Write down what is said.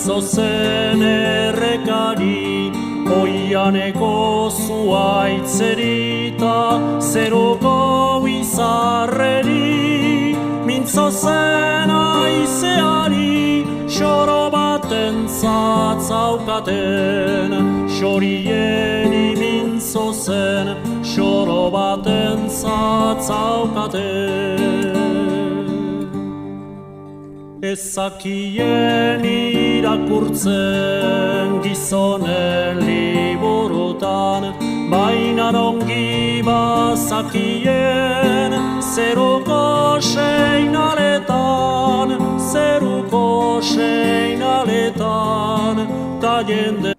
zozen errekari, oianeko zuaitzerita, zeruko izarreri, mintzo zen aizeari, xoro baten zatzaukaten, xorieni mintzo zen, xoro baten zatzaukaten. Ezakien irakurtzen gizonen liburutan, baina ongi bazakien zeruko seinaletan, ta jende